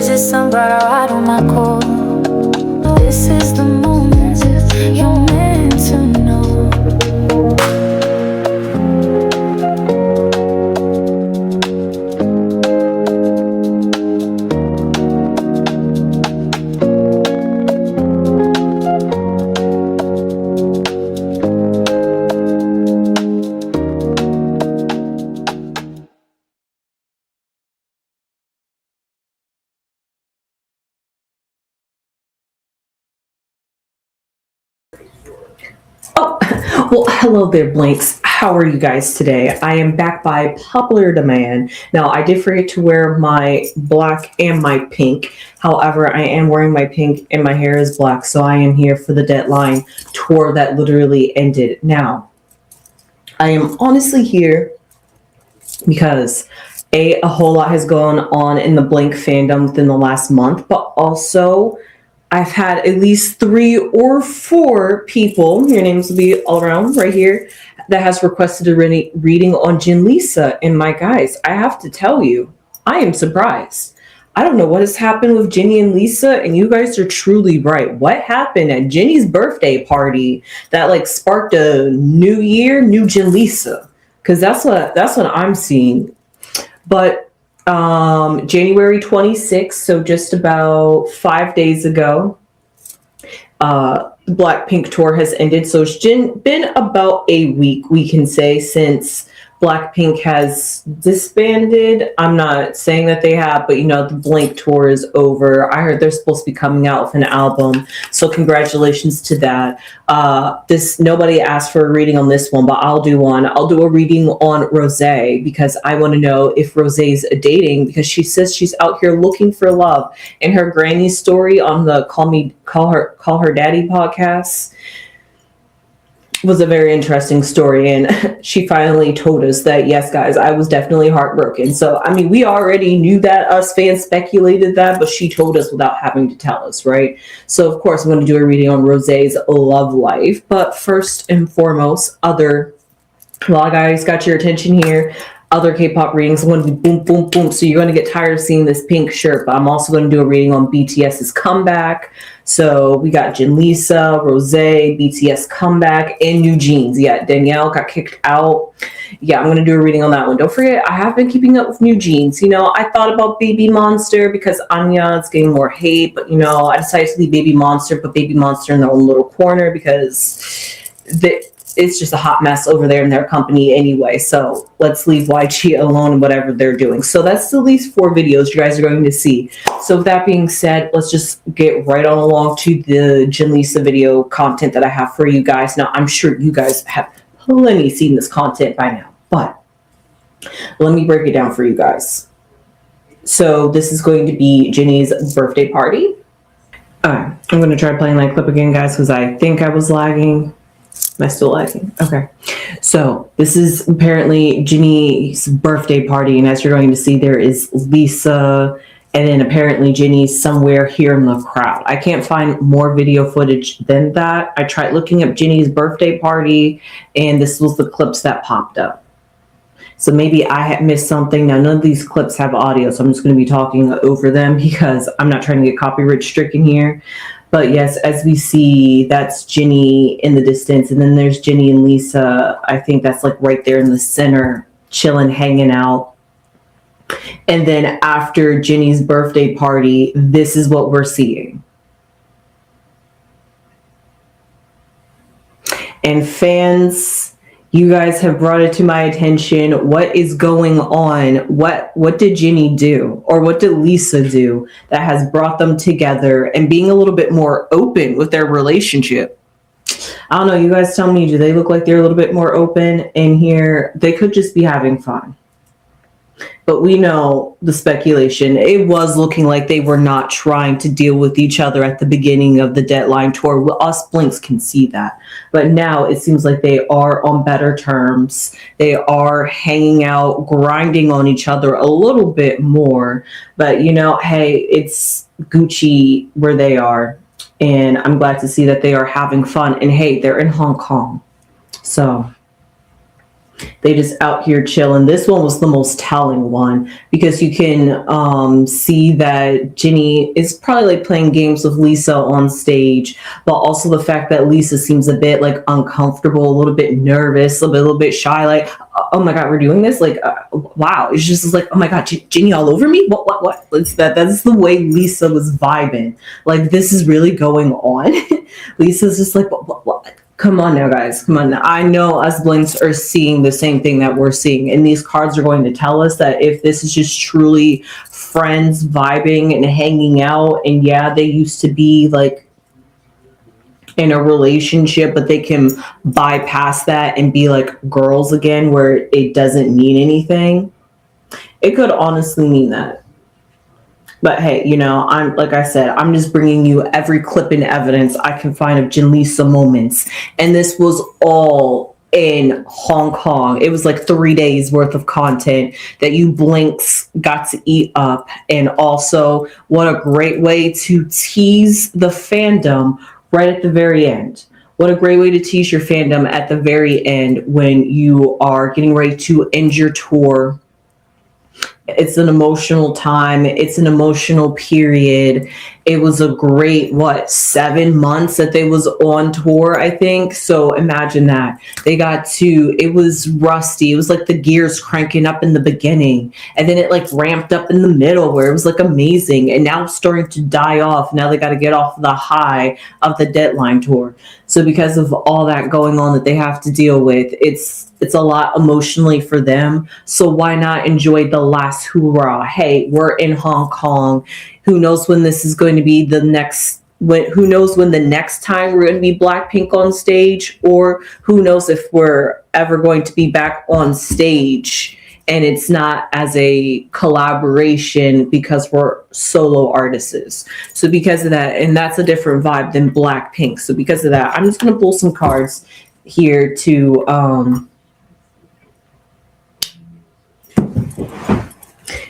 Is it somebody I don't my call? This is the moment you're meant to know. Oh, well, hello there, Blanks. How are you guys today? I am back by popular demand. Now, I did forget to wear my black and my pink. However, I am wearing my pink and my hair is black, so I am here for the deadline tour that literally ended. Now, I am honestly here because a whole lot has gone on in the Blank fandom within the last month, but also I've had at least 3 or 4 people, your names will be all around right here, that has requested a reading on Jenlisa. And my guys, I have to tell you, I am surprised. I don't know what has happened with Jennie and Lisa, and you guys are truly right. What happened at Jennie's birthday party that like sparked a new year, new Jenlisa? Because that's what I'm seeing. But January 26th, so just about 5 days ago, the Blackpink tour has ended. So it's been about a week, we can say, since Blackpink has disbanded. I'm not saying that they have, but the Blank tour is over. I heard they're supposed to be coming out with an album, so congratulations to that. Nobody asked for a reading on this one, but I'll do one. I'll do a reading on Rosé because I want to know if Rosé's dating, because she says she's out here looking for love. In her granny story on the Call Her Daddy podcast was a very interesting story, and she finally told us that, yes guys, I was definitely heartbroken. So I mean, we already knew that, us fans speculated that, but she told us without having to tell us, right? So of course I'm going to do a reading on Rosé's love life, but first and foremost, a lot of guys got your attention here. Other K-pop readings, I'm going to do boom, boom, boom. So you're going to get tired of seeing this pink shirt, but I'm also going to do a reading on BTS's comeback. So we got Jenlisa, Rosé, BTS comeback, and New Jeans. Yeah, Danielle got kicked out. Yeah, I'm going to do a reading on that one. Don't forget, I have been keeping up with New Jeans. I thought about Baby Monster because Anya is getting more hate, but I decided to leave Baby Monster, put Baby Monster in their own little corner because it's just a hot mess over there in their company anyway. So let's leave YG alone and whatever they're doing. So that's at least 4 videos you guys are going to see. So with that being said, let's just get right on along to the Jenlisa video content that I have for you guys. Now, I'm sure you guys have plenty seen this content by now, but let me break it down for you guys. So this is going to be Jennie's birthday party. All right, I'm going to try playing that clip again, guys, because I think I was lagging. Am I still lagging? Okay. So this is apparently Jennie's birthday party, and as you're going to see, there is Lisa, and then apparently Jennie's somewhere here in the crowd. I can't find more video footage than that. I tried looking up Jennie's birthday party, and this was the clips that popped up. So maybe I had missed something. Now, none of these clips have audio, so I'm just going to be talking over them because I'm not trying to get copyright stricken here. But yes, as we see, that's Jennie in the distance. And then there's Jennie and Lisa. I think that's like right there in the center, chilling, hanging out. And then after Jennie's birthday party, this is what we're seeing. And fans, you guys have brought it to my attention. What is going on? What did Jennie do, or what did Lisa do that has brought them together and being a little bit more open with their relationship? I don't know. You guys tell me, do they look like they're a little bit more open in here? They could just be having fun. But we know the speculation. It was looking like they were not trying to deal with each other at the beginning of the Deadline tour. Us Blinks can see that. But now it seems like they are on better terms. They are hanging out, grinding on each other a little bit more. But, hey, it's Gucci where they are. And I'm glad to see that they are having fun. And, hey, they're in Hong Kong. So They just out here chilling. This one was the most telling one because you can see that Jennie is probably like playing games with Lisa on stage, but also the fact that Lisa seems a bit like uncomfortable, a little bit nervous, a little bit shy. Like, oh my God, we're doing this. Like, wow. It's just like, oh my God, Jennie all over me. What? That's the way Lisa was vibing. Like, this is really going on. Lisa's just like, what? Come on now, guys. Come on now. I know us blinks are seeing the same thing that we're seeing. And these cards are going to tell us that if this is just truly friends vibing and hanging out, and yeah, they used to be like in a relationship, but they can bypass that and be like girls again where it doesn't mean anything. It could honestly mean that. But hey, I'm like I said, I'm just bringing you every clip and evidence I can find of Janlisa moments. And this was all in Hong Kong. It was like 3 days worth of content that you blinks got to eat up. And also, what a great way to tease the fandom right at the very end. What a great way to tease your fandom at the very end when you are getting ready to end your tour. It's an emotional time. It's an emotional period. It was a great, 7 months that they was on tour, I think. So imagine that. It was rusty. It was like the gears cranking up in the beginning. And then it like ramped up in the middle where it was like amazing. And now it's starting to die off. Now they got to get off the high of the Deadline tour. So because of all that going on that they have to deal with, it's a lot emotionally for them. So why not enjoy the last hoorah? Hey, we're in Hong Kong. Who knows when this is going to be who knows when the next time we're going to be Blackpink on stage, or who knows if we're ever going to be back on stage and it's not as a collaboration because we're solo artists. So because of that, and that's a different vibe than Blackpink. So because of that, I'm just going to pull some cards here to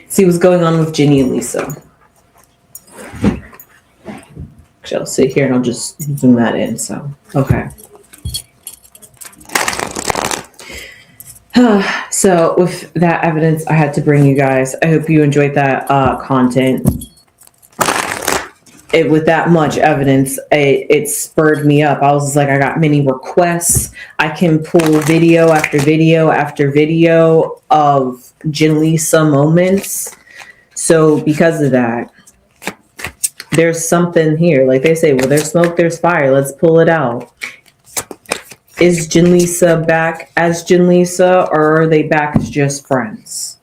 see what's going on with Jennie and Lisa. Actually, I'll sit here and I'll just zoom that in. So, okay. So with that evidence, I had to bring you guys. I hope you enjoyed that content. With that much evidence, it spurred me up. I was like, I got many requests. I can pull video after video after video of Janlisa moments. So because of that, there's something here. Like they say, well, there's smoke, there's fire. Let's pull it out. Is Janlisa back as Janlisa, or are they back as just friends?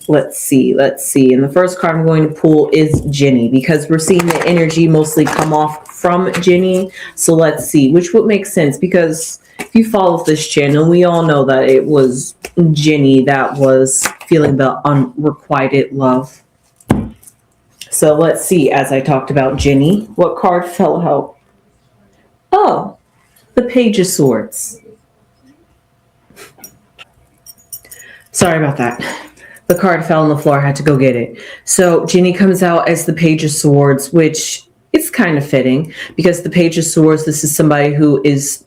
Let's see. And the first card I'm going to pull is Jennie, because we're seeing the energy mostly come off from Jennie. So let's see which would make sense, because if you follow this channel, we all know that it was Jennie that was feeling the unrequited love. So let's see, as I talked about Jennie, what card fell out? Oh, the Page of Swords. Sorry about that. The card fell on the floor. I had to go get it. So Jennie comes out as the Page of Swords, which is kind of fitting because the Page of Swords, this is somebody who is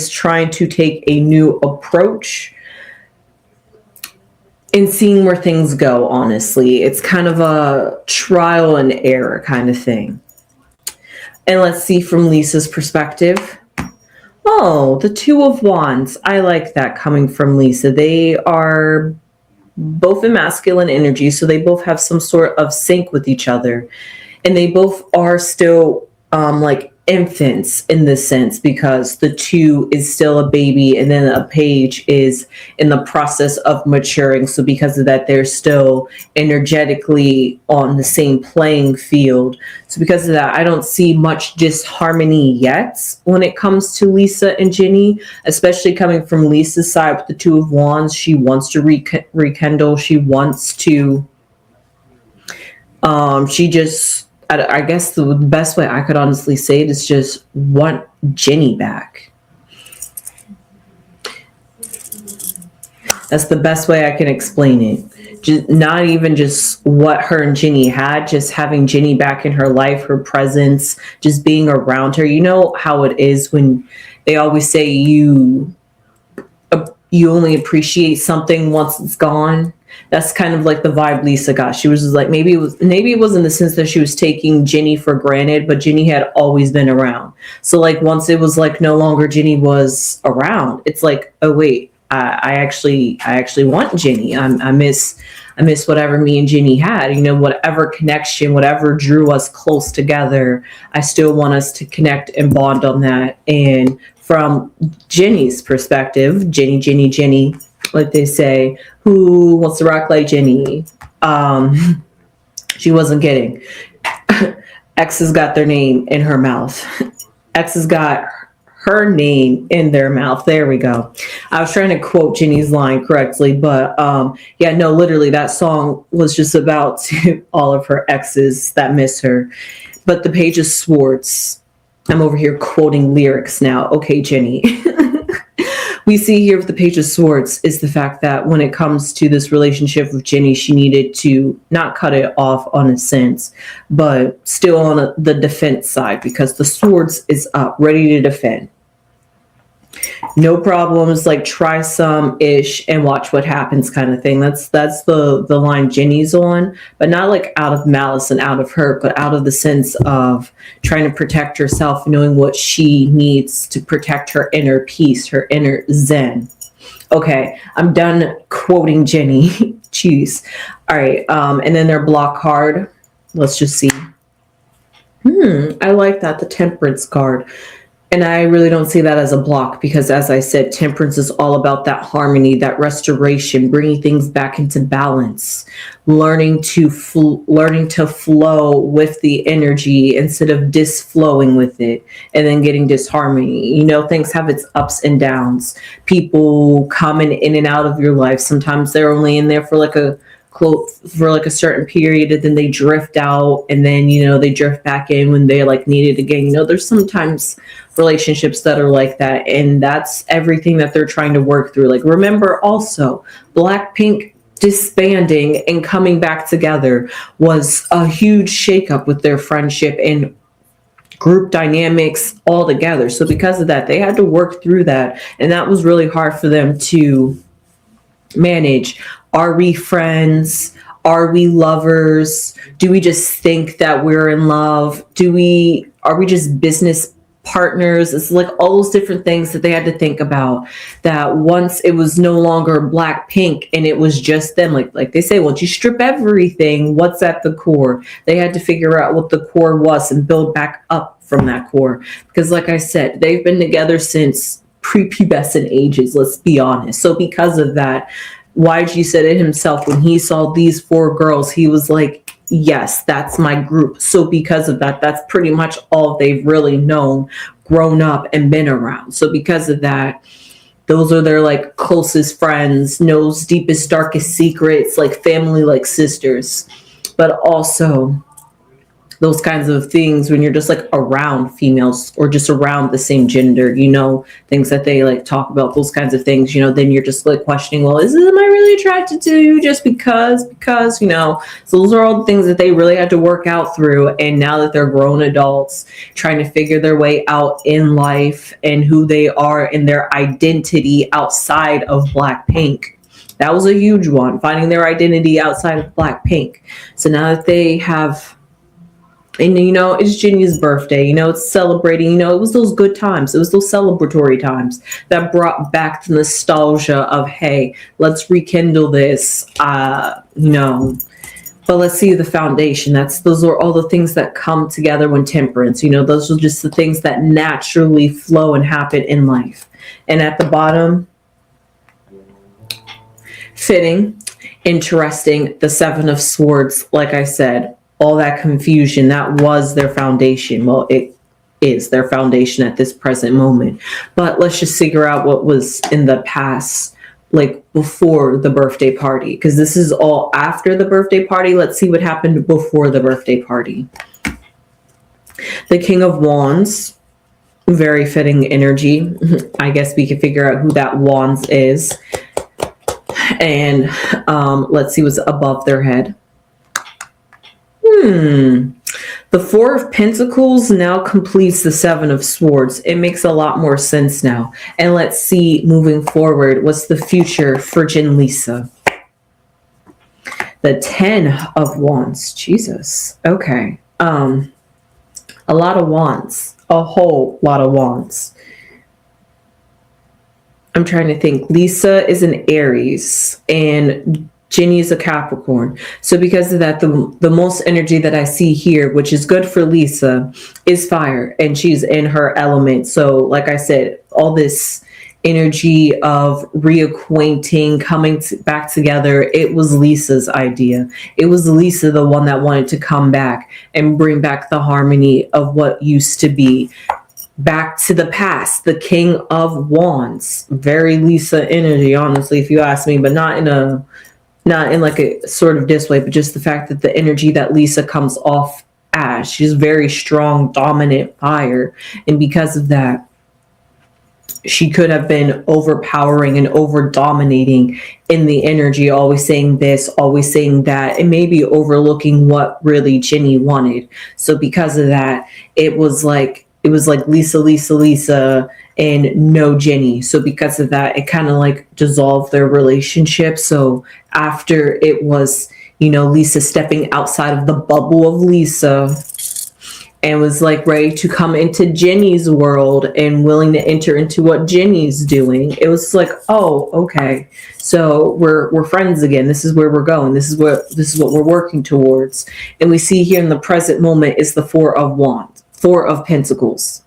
trying to take a new approach and seeing where things go, honestly. It's kind of a trial and error kind of thing. And let's see from Lisa's perspective. Oh, the Two of Wands. I like that coming from Lisa. They are both in masculine energy, so they both have some sort of sync with each other. And they both are still like infants in this sense, because the two is still a baby and then a page is in the process of maturing. So because of that, they're still energetically on the same playing field. So because of that, I don't see much disharmony yet when it comes to Lisa and Jennie, especially coming from Lisa's side with the Two of Wands. She wants to rekindle. She wants to, I guess the best way I could honestly say it is just want Jennie back. That's the best way I can explain it. Just, not even just what her and Jennie had, just having Jennie back in her life, her presence, just being around her. You know how it is when they always say you only appreciate something once it's gone. That's kind of like the vibe Lisa got. She was just like, maybe it was in the sense that she was taking Jennie for granted, but Jennie had always been around. So like once it was like no longer Jennie was around, it's like, oh wait, I actually want Jennie. I miss whatever me and Jennie had. You know, whatever connection, whatever drew us close together. I still want us to connect and bond on that. And from Jennie's perspective, Jennie, like they say, who wants to rock like Jennie? She wasn't getting. Exes got their name in her mouth. Exes got her name in their mouth. There we go. I was trying to quote Jennie's line correctly, but yeah, no, literally that song was just about all of her exes that miss her. But the Page of Swords, I'm over here quoting lyrics now. Okay, Jennie. We see here with the Page of Swords is the fact that when it comes to this relationship with Jennie, she needed to not cut it off on a sense, but still on the defense side, because the swords is up, ready to defend. No problems, like try some ish and watch what happens kind of thing. That's the line Jennie's on, but not like out of malice and out of hurt, but out of the sense of trying to protect herself, knowing what she needs to protect her inner peace, her inner zen. Okay, I'm done quoting Jennie. Jeez. All right, and then their block card. Let's just see. I like that, the Temperance card. And I really don't see that as a block because, as I said, temperance is all about that harmony, that restoration, bringing things back into balance, learning to flow with the energy instead of disflowing with it, and then getting disharmony. You know, things have its ups and downs. People coming in and out of your life. Sometimes they're only in there for like a certain period, and then they drift out, and then they drift back in when they like need it again. There's sometimes relationships that are like that, and that's everything that they're trying to work through. Like, remember also, Blackpink disbanding and coming back together was a huge shakeup with their friendship and group dynamics all together. So because of that, they had to work through that, and that was really hard for them to manage. Are we friends? Are we lovers? Do we just think that we're in love? Are we just business partners? It's like all those different things that they had to think about, that once it was no longer Blackpink and it was just them, like they say, once you strip everything, what's at the core? They had to figure out what the core was and build back up from that core. Because like I said, they've been together since prepubescent ages, let's be honest. So because of that, YG said it himself, when he saw these 4 girls, he was like, yes, that's my group. So because of that, that's pretty much all they've really known, grown up, and been around. So because of that, those are their like closest friends, knows deepest, darkest secrets, like family, like sisters. But also those kinds of things when you're just like around females or just around the same gender, things that they like talk about, those kinds of things, then you're just like questioning, well, am I really attracted to you just because, so those are all the things that they really had to work out through. And now that they're grown adults trying to figure their way out in life and who they are and their identity outside of Blackpink. That was a huge one, finding their identity outside of Blackpink. So now that they have, and it's Jennie's birthday, it's celebrating, it was those good times, it was those celebratory times that brought back the nostalgia of, hey, let's rekindle this, but let's see the foundation. Those are all the things that come together when temperance, those are just the things that naturally flow and happen in life. And at the bottom, fitting, interesting, the 7 of Swords, like I said, all that confusion, that was their foundation. Well, it is their foundation at this present moment. But let's just figure out what was in the past, like before the birthday party, because this is all after the birthday party. Let's see what happened before the birthday party. The King of Wands, very fitting energy. I guess we can figure out who that Wands is. And let's see what's above their head. The Four of Pentacles now completes the Seven of Swords. It makes a lot more sense now. And let's see, moving forward, what's the future for Jen Lisa? The Ten of Wands. Jesus. Okay. A lot of wands. A whole lot of wands. I'm trying to think. Lisa is an Aries and Jennie is a Capricorn. So because of that, the most energy that I see here, which is good for Lisa, is fire, and she's in her element. So like I said, all this energy of reacquainting, coming back together, it was Lisa's idea. It was Lisa, the one that wanted to come back and bring back the harmony of what used to be. Back to the past, the King of Wands. Very Lisa energy, honestly, if you ask me, but not in like a sort of display, but just the fact that the energy that Lisa comes off as, she's very strong, dominant fire. And because of that, she could have been overpowering and over dominating in the energy, always saying this, always saying that, and maybe overlooking what really Jennie wanted. So because of that, it was like Lisa, and no Jennie. So because of that, it kind of like dissolved their relationship. So after it was, Lisa stepping outside of the bubble of Lisa and was like ready to come into Jennie's world and willing to enter into what Jennie's doing, it was like, oh, okay. So we're friends again. This is where we're going. This is what we're working towards. And we see here in the present moment is the Four of Wands, Four of Pentacles.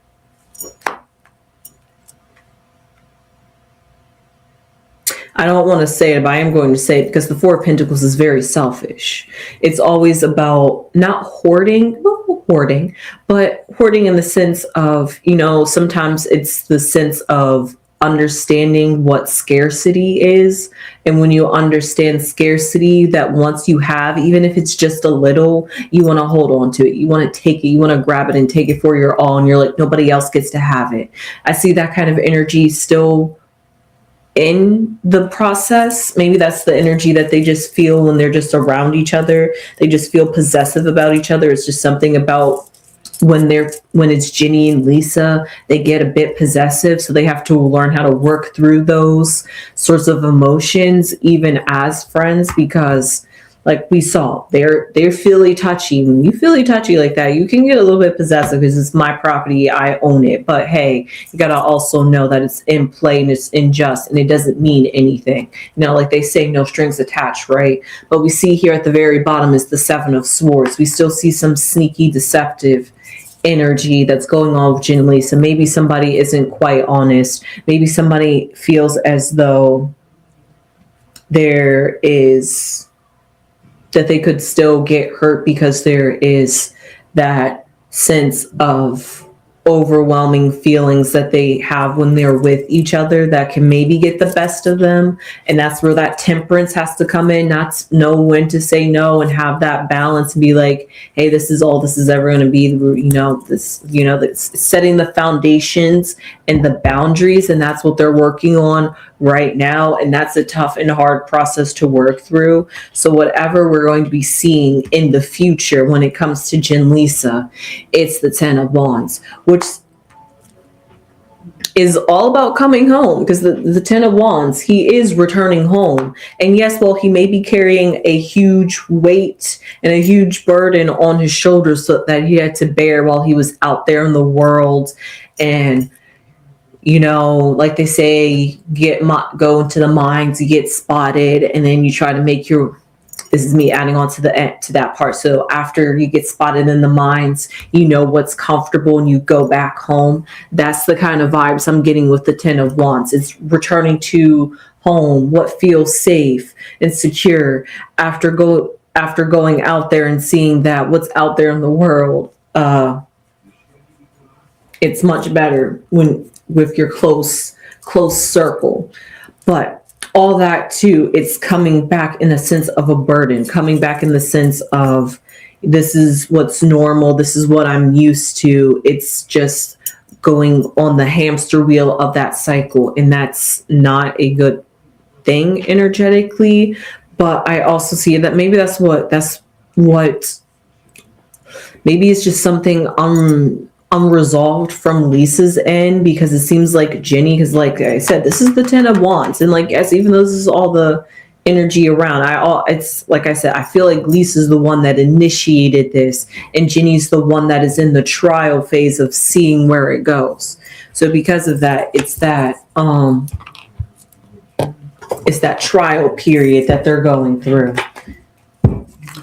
I don't want to say it, but I am going to say it because the Four of Pentacles is very selfish. It's always about not hoarding, but hoarding in the sense of, sometimes it's the sense of understanding what scarcity is. And when you understand scarcity, that once you have, even if it's just a little, you want to hold on to it. You want to take it. You want to grab it and take it for your all. And you're like, nobody else gets to have it. I see that kind of energy still in the process. Maybe that's the energy that they just feel when they're just around each other. They just feel possessive about each other. It's just something about when it's Jennie and Lisa, they get a bit possessive. So they have to learn how to work through those sorts of emotions, even as friends, because like we saw, they're feely touchy. When you feely touchy like that, you can get a little bit possessive because it's my property, I own it. But hey, you gotta also know that it's in play and it's unjust and it doesn't mean anything. Like they say, no strings attached, right? But we see here at the very bottom is the Seven of Swords. We still see some sneaky, deceptive energy that's going on with Jen and Lisa. Maybe somebody isn't quite honest. Maybe somebody feels as though there is that they could still get hurt because there is that sense of overwhelming feelings that they have when they're with each other that can maybe get the best of them. And that's where that temperance has to come in, not know when to say no and have that balance and be like, hey, this is all this is ever going to be, that's setting the foundations and the boundaries. And that's what they're working on right now. And that's a tough and hard process to work through. So whatever we're going to be seeing in the future when it comes to Jen Lisa, it's the Ten of Wands, which is all about coming home, because the Ten of Wands, he is returning home. And yes, while he may be carrying a huge weight and a huge burden on his shoulders that he had to bear while he was out there in the world, and like they say, go into the mines, you get spotted, and then you try to make this is me adding on to that part. So after you get spotted in the mines, what's comfortable and you go back home. That's the kind of vibes I'm getting with the Ten of Wands. It's returning to home, what feels safe and secure after going out there and seeing that what's out there in the world, it's much better with your close circle. But all that too, it's coming back in a sense of a burden, coming back in the sense of, this is what's normal, this is what I'm used to. It's just going on the hamster wheel of that cycle, and that's not a good thing energetically, but I also see that maybe that's what maybe it's just something unresolved from Lisa's end, because it seems like Jennie, because like I said, this is the 10 of Wands, and like, yes, even though this is all the energy around, it's like I said, I feel like Lisa's the one that initiated this, and Jennie's the one that is in the trial phase of seeing where it goes. So because of that, it's that trial period that they're going through.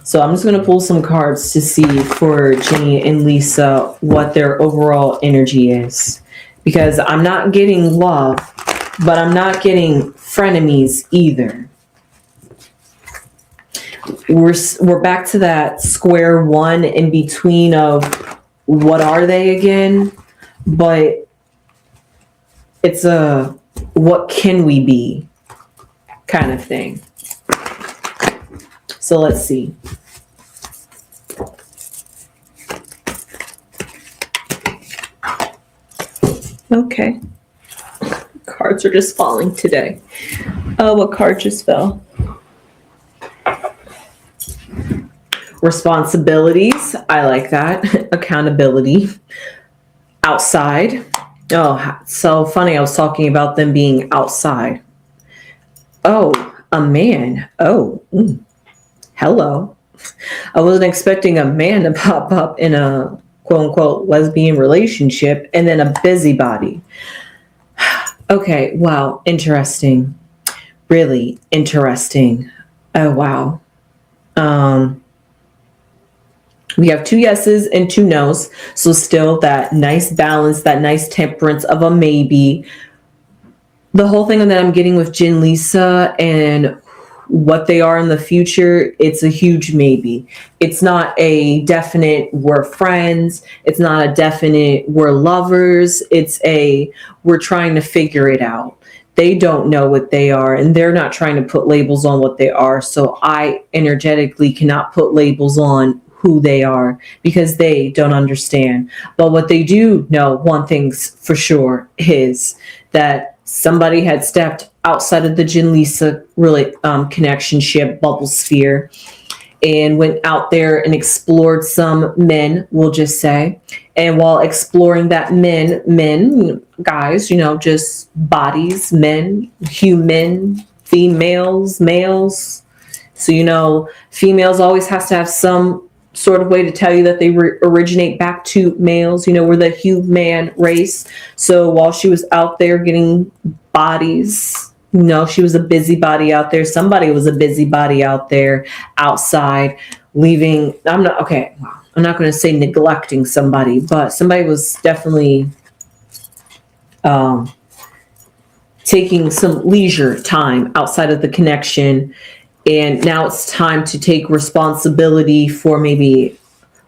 So I'm just going to pull some cards to see for Jennie and Lisa what their overall energy is. Because I'm not getting love, but I'm not getting frenemies either. We're back to that square one in between of what are they again? But it's a what can we be kind of thing. So let's see. Okay. Cards are just falling today. Oh, what card just fell? Responsibilities. I like that. Accountability. Outside. Oh, so funny. I was talking about them being outside. Oh, a man. Oh, hello. I wasn't expecting a man to pop up in a quote unquote lesbian relationship, and then a busybody. Okay, wow, interesting. Really interesting. Oh, wow. We have 2 yeses and 2 nos. So still that nice balance, that nice temperance of a maybe. The whole thing that I'm getting with Jen Lisa and what they are in the future, it's a huge maybe. It's not a definite we're friends. It's not a definite we're lovers. It's a we're trying to figure it out. They don't know what they are, and they're not trying to put labels on what they are. So I energetically cannot put labels on who they are because they don't understand. But what they do know, one thing's for sure, is that somebody had stepped outside of the Jen Lisa really connection ship bubble sphere and went out there and explored some men, we'll just say. And while exploring that men, guys, just bodies, men, human, females, males. So, females always has to have some sort of way to tell you that they originate back to males. We're the human race. So while she was out there getting bodies, she was a busybody out there. Somebody was a busybody out there outside leaving. I'm not going to say neglecting somebody, but somebody was definitely taking some leisure time outside of the connection. And now it's time to take responsibility for maybe,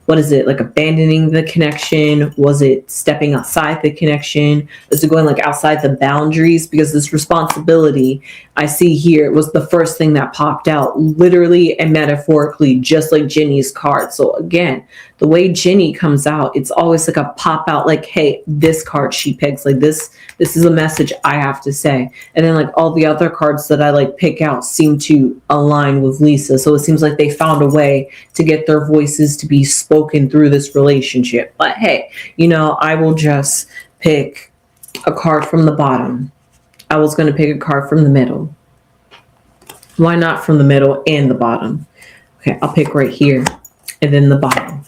what is it, like abandoning the connection? Was it stepping outside the connection? Is it going like outside the boundaries? Because this responsibility I see here was the first thing that popped out, literally and metaphorically, just like Jennie's card. So again, the way Jennie comes out, it's always like a pop out, like, hey, this card she picks, like this is a message I have to say. And then like all the other cards that I like pick out seem to align with Lisa. So it seems like they found a way to get their voices to be spoken through this relationship. But hey, I will just pick a card from the bottom. I was going to pick a card from the middle. Why not from the middle and the bottom? Okay, I'll pick right here and then the bottom.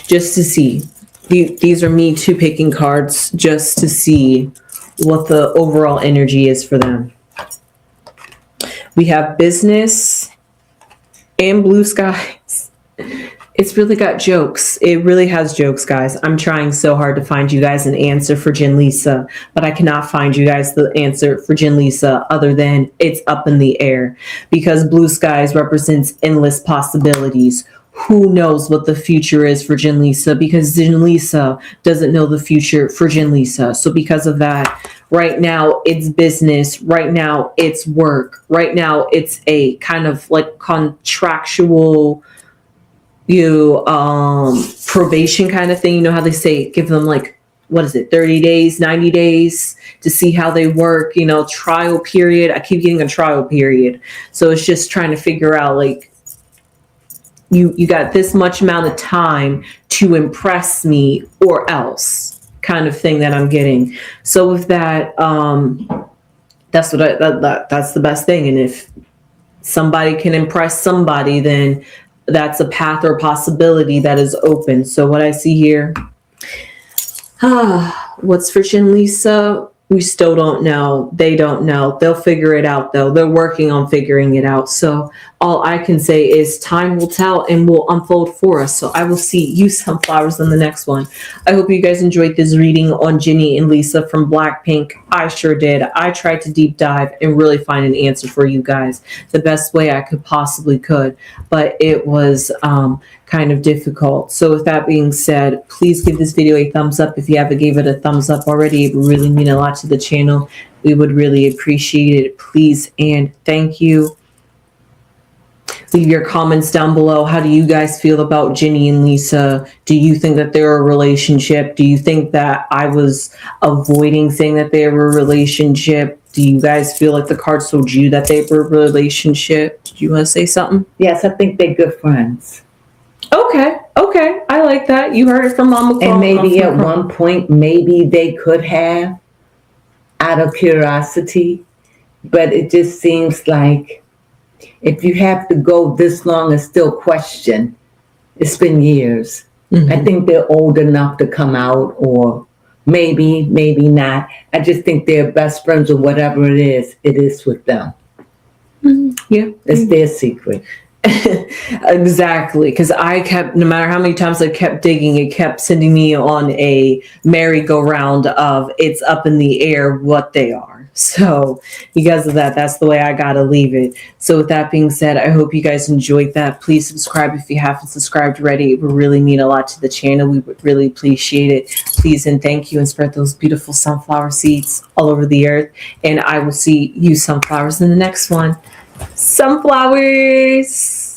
Just to see. These are me too picking cards just to see what the overall energy is for them. We have business and blue skies. It's really got jokes. It really has jokes, guys. I'm trying so hard to find you guys an answer for Jen Lisa, but I cannot find you guys the answer for Jen Lisa other than it's up in the air, because blue skies represents endless possibilities. Who knows what the future is for Jen Lisa, because Jen Lisa doesn't know the future for Jen Lisa. So because of that, right now it's business. Right now it's work. Right now it's a kind of like contractual probation kind of thing. How they say give them like what is it, 30 days, 90 days to see how they work, trial period. I keep getting a trial period. So it's just trying to figure out, like, you got this much amount of time to impress me or else kind of thing that I'm getting. So with that, that's that's the best thing. And if somebody can impress somebody, then that's a path or possibility that is open. So what I see here, what's for Shin Lisa? We still don't know. They don't know. They'll figure it out, though. They're working on figuring it out. So all I can say is time will tell and will unfold for us. So I will see you sunflowers in the next one. I hope you guys enjoyed this reading on Jennie and Lisa from Blackpink. I sure did. I tried to deep dive and really find an answer for you guys the best way I possibly could. But it was kind of difficult. So with that being said, please give this video a thumbs up. If you haven't gave it a thumbs up already, it would really mean a lot to the channel. We would really appreciate it. Please and thank you. Leave your comments down below. How do you guys feel about Jennie and Lisa? Do you think that they're a relationship? Do you think that I was avoiding saying that they were a relationship? Do you guys feel like the cards told you that they were a relationship? Do you want to say something? Yes, I think they're good friends. Okay. I like that. You heard it from Mama Crones. And maybe at one point, maybe they could have, out of curiosity. But it just seems like if you have to go this long and still question, it's been years. Mm-hmm. I think they're old enough to come out, or maybe not. I just think they're best friends, or whatever it is with them. Mm-hmm. Yeah. It's their secret. Exactly, because I kept, no matter how many times I kept digging, it kept sending me on a merry-go-round of it's up in the air what they are. So because of that, that's the way I gotta leave it. So with that being said, I hope you guys enjoyed that. Please subscribe if you haven't subscribed already. It would really mean a lot to the channel. We would really appreciate it. Please and thank you, and spread those beautiful sunflower seeds all over the earth. And I will see you sunflowers in the next one. Sunflowers.